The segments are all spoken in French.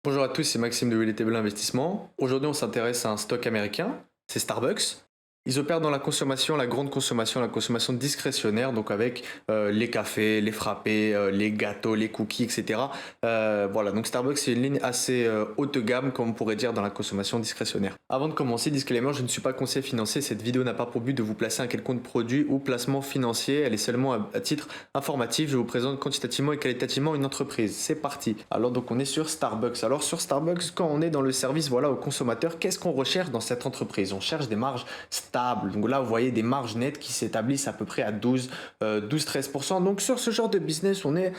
Bonjour à tous, c'est Maxime de Relatable Investissement. Aujourd'hui, on s'intéresse à un stock américain, c'est Starbucks. Ils opèrent dans la consommation, la consommation discrétionnaire, donc avec les cafés, les frappés, les gâteaux, les cookies, etc. Voilà, donc Starbucks, c'est une ligne assez haute de gamme, comme on pourrait dire, dans la consommation discrétionnaire. Avant de commencer, disclaimer, je ne suis pas conseiller financier, cette vidéo n'a pas pour but de vous placer un quelconque produit ou placement financier, elle est seulement à titre informatif, je vous présente quantitativement et qualitativement une entreprise. C'est parti. Alors donc on est sur Starbucks. Alors sur Starbucks, quand on est dans le service voilà, au consommateur, qu'est-ce qu'on recherche dans cette entreprise? On cherche des marges stable. Donc là, vous voyez des marges nettes qui s'établissent à peu près à 12-13%. Donc sur ce genre de business, on est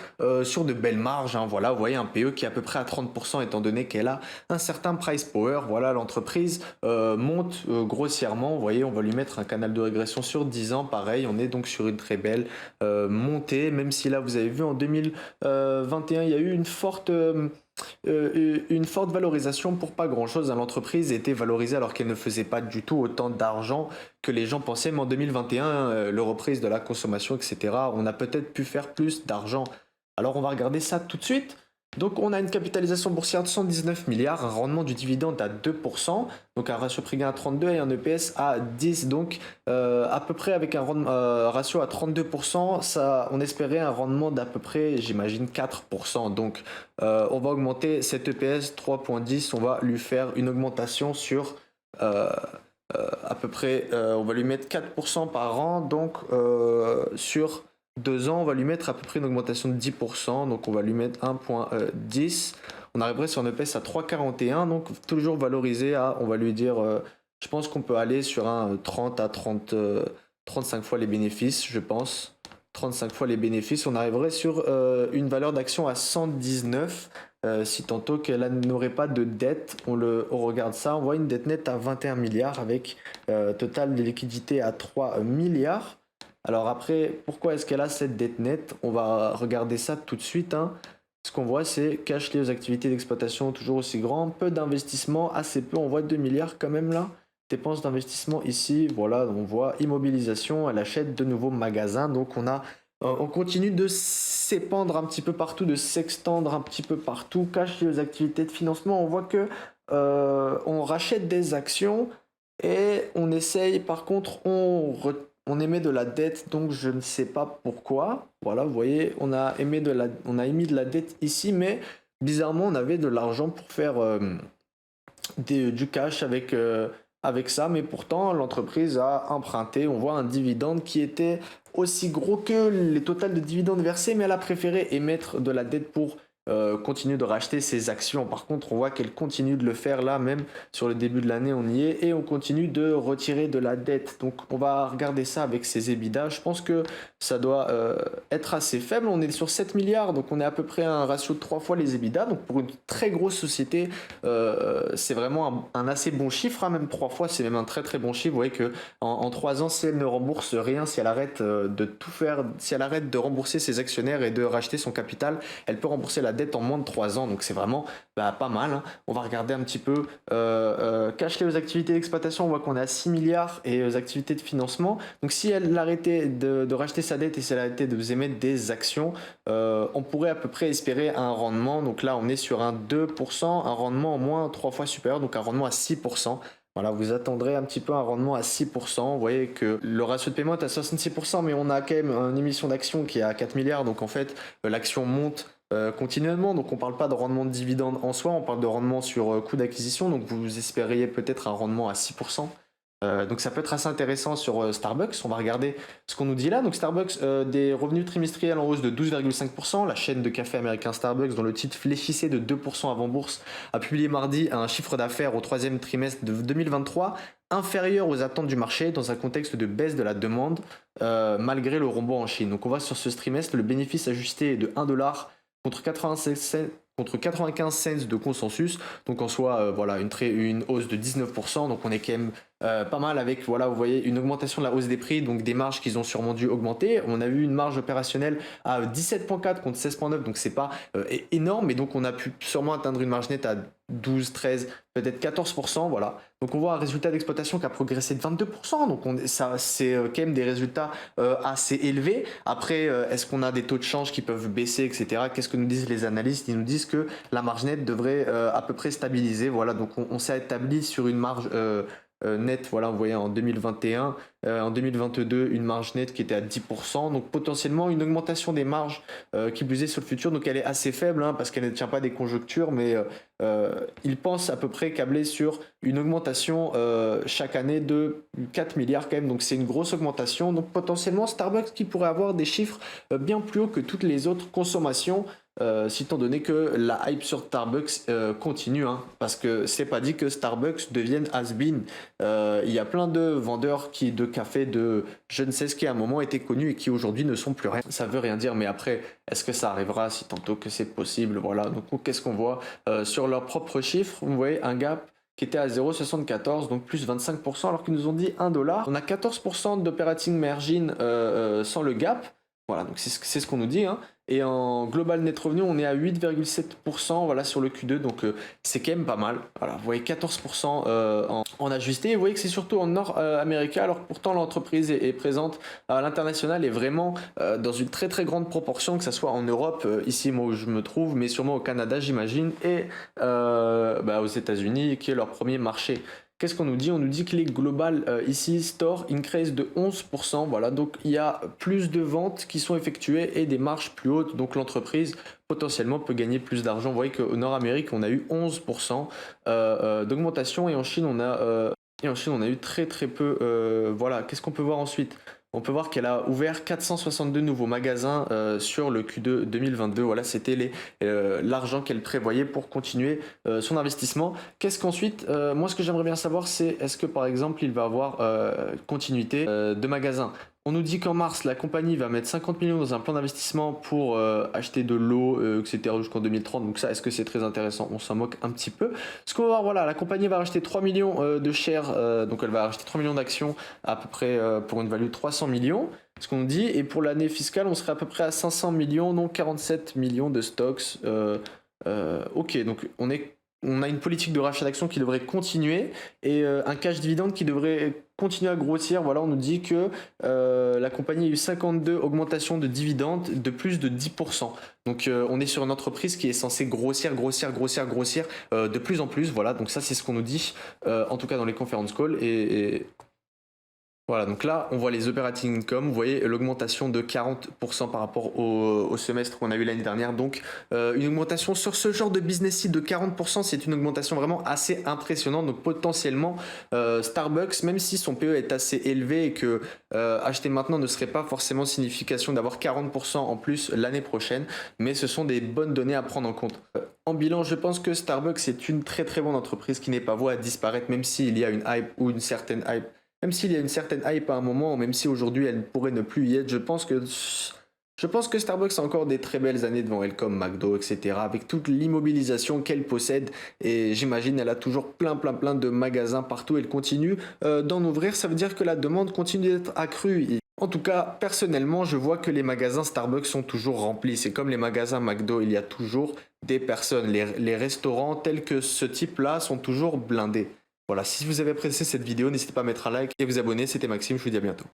sur de belles marges, hein. Voilà, vous voyez un PE qui est à peu près à 30% étant donné qu'elle a un certain price power. Voilà, l'entreprise monte grossièrement. Vous voyez, on va lui mettre un canal de régression sur 10 ans. Pareil, on est donc sur une très belle montée, même si là, vous avez vu en 2021, il y a eu une forte valorisation pour pas grand chose. L'entreprise était valorisée alors qu'elle ne faisait pas du tout autant d'argent que les gens pensaient. Mais en 2021, le reprise de la consommation, etc., on a peut-être pu faire plus d'argent. Alors on va regarder ça tout de suite. Donc on a une capitalisation boursière de 119 milliards, un rendement du dividende à 2%, donc un ratio prix gain à 32 et un EPS à 10. Donc à peu près avec un ratio à 32%, ça, on espérait un rendement d'à peu près, j'imagine, 4%. Donc on va augmenter cet EPS 3.10, on va lui faire une augmentation sur à peu près, on va lui mettre 4% par an, donc sur 2 ans, on va lui mettre à peu près une augmentation de 10%, donc on va lui mettre 1.10. On arriverait sur un EPS à 3,41, donc toujours valorisé à, on va lui dire, je pense qu'on peut aller sur un 30 à 30, 35 fois les bénéfices, je pense. 35 fois les bénéfices, on arriverait sur une valeur d'action à 119, si tantôt qu'elle n'aurait pas de dette. On regarde ça, on voit une dette nette à 21 milliards avec total de liquidité à 3 milliards. Alors après, pourquoi est-ce qu'elle a cette dette nette? On va regarder ça tout de suite, hein. Ce qu'on voit, c'est cash lié aux activités d'exploitation toujours aussi grand, peu d'investissement, assez peu, on voit 2 milliards quand même là. Dépenses d'investissement ici, voilà, on voit immobilisation, elle achète de nouveaux magasins, donc on continue de s'épandre un petit peu partout, de s'extendre un petit peu partout, cash lié aux activités de financement, on voit que on rachète des actions et on essaye, par contre, on émet de la dette, donc je ne sais pas pourquoi. Voilà, vous voyez, on a émis de la dette ici, mais bizarrement, on avait de l'argent pour faire du cash avec ça, mais pourtant, l'entreprise a emprunté. On voit un dividende qui était aussi gros que les totals de dividendes versés, mais elle a préféré émettre de la dette pour continue de racheter ses actions. Par contre, on voit qu'elle continue de le faire là, même sur le début de l'année, on y est, et on continue de retirer de la dette. Donc, on va regarder ça avec ses EBITDA. Je pense que ça doit être assez faible. On est sur 7 milliards, donc on est à peu près à un ratio de 3 fois les EBITDA. Donc, pour une très grosse société, c'est vraiment un assez bon chiffre, hein. Même 3 fois, c'est même un très très bon chiffre. Vous voyez que en 3 ans, si elle ne rembourse rien, si elle arrête de tout faire, si elle arrête de rembourser ses actionnaires et de racheter son capital, elle peut rembourser la dette en moins de 3 ans, donc c'est vraiment pas mal, hein. On va regarder un petit peu cash lié aux activités d'exploitation, on voit qu'on est à 6 milliards et aux activités de financement. Donc si elle arrêtait de racheter sa dette et si elle arrêtait de vous émettre des actions, on pourrait à peu près espérer un rendement. Donc là on est sur un 2%, un rendement au moins 3 fois supérieur, donc un rendement à 6%. Voilà, vous attendrez un petit peu un rendement à 6%. Vous voyez que le ratio de paiement est à 66%, mais on a quand même une émission d'actions qui est à 4 milliards. Donc en fait, l'action monte continuellement. Donc on ne parle pas de rendement de dividende en soi, on parle de rendement sur coût d'acquisition. Donc vous espériez peut-être un rendement à 6%. Donc ça peut être assez intéressant sur Starbucks. On va regarder ce qu'on nous dit là. Donc Starbucks, des revenus trimestriels en hausse de 12,5%. La chaîne de café américain Starbucks, dont le titre fléchissait de 2% avant bourse, a publié mardi un chiffre d'affaires au troisième trimestre de 2023 inférieur aux attentes du marché dans un contexte de baisse de la demande malgré le rebond en Chine. Donc on voit sur ce trimestre, le bénéfice ajusté est de 1 dollar contre 95 cents de consensus, donc en soi voilà une hausse de 19%, donc on est quand même pas mal avec, voilà, vous voyez une augmentation de la hausse des prix, donc des marges qu'ils ont sûrement dû augmenter. On a eu une marge opérationnelle à 17,4 contre 16,9, donc c'est pas énorme, mais donc on a pu sûrement atteindre une marge nette à 12, 13, peut-être 14%, voilà. Donc on voit un résultat d'exploitation qui a progressé de 22%, donc ça c'est quand même des résultats assez élevés. Après, est-ce qu'on a des taux de change qui peuvent baisser, etc. Qu'est-ce que nous disent les analystes? Ils nous disent disent que la marge nette devrait à peu près stabiliser. Voilà, donc on s'est établi sur une marge nette, voilà, vous voyez en 2021, en 2022, une marge nette qui était à 10%, donc potentiellement une augmentation des marges qui plus est sur le futur, donc elle est assez faible hein, parce qu'elle ne tient pas des conjonctures, mais ils pensent à peu près câbler sur une augmentation chaque année de 4 milliards quand même, donc c'est une grosse augmentation, donc potentiellement Starbucks qui pourrait avoir des chiffres bien plus hauts que toutes les autres consommations. Si tant donné que la hype sur Starbucks continue, hein, parce que c'est pas dit que Starbucks devienne has-been. Il y a plein de vendeurs de café de je ne sais ce qui à un moment étaient connus et qui aujourd'hui ne sont plus rien. Ça veut rien dire, mais après, est-ce que ça arrivera si tantôt que c'est possible? Voilà, donc qu'est-ce qu'on voit sur leurs propres chiffres? Vous voyez un gap qui était à 0,74, donc plus 25%, alors qu'ils nous ont dit 1 dollar. On a 14% d'operating margin sans le gap. Voilà, donc c'est ce qu'on nous dit, hein. Et en global net revenue, on est à 8,7% voilà, sur le Q2, donc c'est quand même pas mal. Voilà, vous voyez 14% en ajusté. Et vous voyez que c'est surtout en Nord-América, alors que pourtant l'entreprise est présente à l'international et vraiment dans une très très grande proportion, que ce soit en Europe, ici moi où je me trouve, mais sûrement au Canada j'imagine, et aux États-Unis, qui est leur premier marché. Qu'est-ce qu'on nous dit? On nous dit que les global ici store increase de 11%. Voilà, donc il y a plus de ventes qui sont effectuées et des marges plus hautes. Donc l'entreprise potentiellement peut gagner plus d'argent. Vous voyez qu'au Nord-Amérique, on a eu 11% d'augmentation et en Chine, on a eu très très peu. Voilà, qu'est-ce qu'on peut voir ensuite? On peut voir qu'elle a ouvert 462 nouveaux magasins sur le Q2 2022. Voilà, c'était l'argent qu'elle prévoyait pour continuer son investissement. Qu'est-ce qu'ensuite moi, ce que j'aimerais bien savoir, c'est est-ce que par exemple, il va avoir continuité de magasins? On nous dit qu'en mars, la compagnie va mettre 50 millions dans un plan d'investissement pour acheter de l'eau, etc. jusqu'en 2030. Donc ça, est-ce que c'est très intéressant? On s'en moque un petit peu. Ce qu'on va voir, voilà, la compagnie va racheter 3 millions de shares, donc elle va racheter 3 millions d'actions à peu près pour une value de 300 millions. Ce qu'on nous dit, et pour l'année fiscale, on serait à peu près à 500 millions, donc 47 millions de stocks. Ok, donc on a une politique de rachat d'actions qui devrait continuer et un cash dividende qui devrait continuer à grossir. Voilà, on nous dit que la compagnie a eu 52 augmentations de dividendes de plus de 10%. Donc on est sur une entreprise qui est censée grossir de plus en plus. Voilà, donc ça c'est ce qu'on nous dit, en tout cas dans les conference calls. Et voilà, donc là, on voit les operating income, vous voyez l'augmentation de 40% par rapport au semestre qu'on a eu l'année dernière. Donc, une augmentation sur ce genre de business de 40%, c'est une augmentation vraiment assez impressionnante. Donc, potentiellement, Starbucks, même si son PE est assez élevé et que acheter maintenant ne serait pas forcément signification d'avoir 40% en plus l'année prochaine, mais ce sont des bonnes données à prendre en compte. En bilan, je pense que Starbucks est une très très bonne entreprise qui n'est pas vouée à disparaître, même s'il y a une hype ou une certaine hype. Même s'il y a une certaine hype à un moment, même si aujourd'hui elle pourrait ne plus y être, je pense que Starbucks a encore des très belles années devant elle, comme McDo, etc. Avec toute l'immobilisation qu'elle possède. Et j'imagine elle a toujours plein de magasins partout. Elle continue d'en ouvrir. Ça veut dire que la demande continue d'être accrue. En tout cas, personnellement, je vois que les magasins Starbucks sont toujours remplis. C'est comme les magasins McDo, il y a toujours des personnes. Les restaurants tels que ce type-là sont toujours blindés. Voilà, si vous avez apprécié cette vidéo, n'hésitez pas à mettre un like et vous abonner. C'était Maxime, je vous dis à bientôt.